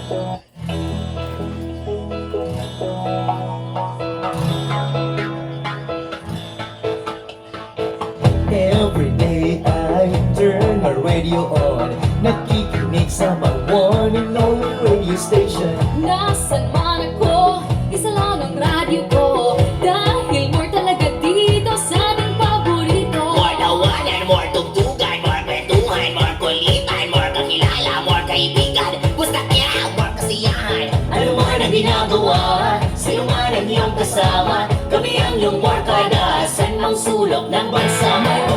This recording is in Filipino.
Every day I turn my radio on, nakikinig sa my one and only radio station. Nasaan man ako, isa lang ang radyo ko, dahil more talaga dito sa ating paborito. More tawanan, more tugtugan, more kwentuhan, more kulitan, more kakilala, more kaibigan, basta kaya more kasiyahan. Ano man ang ginagawa, sino man ang iyong kasama, kami ang iyong more kada, saan mang sulok ng bansa.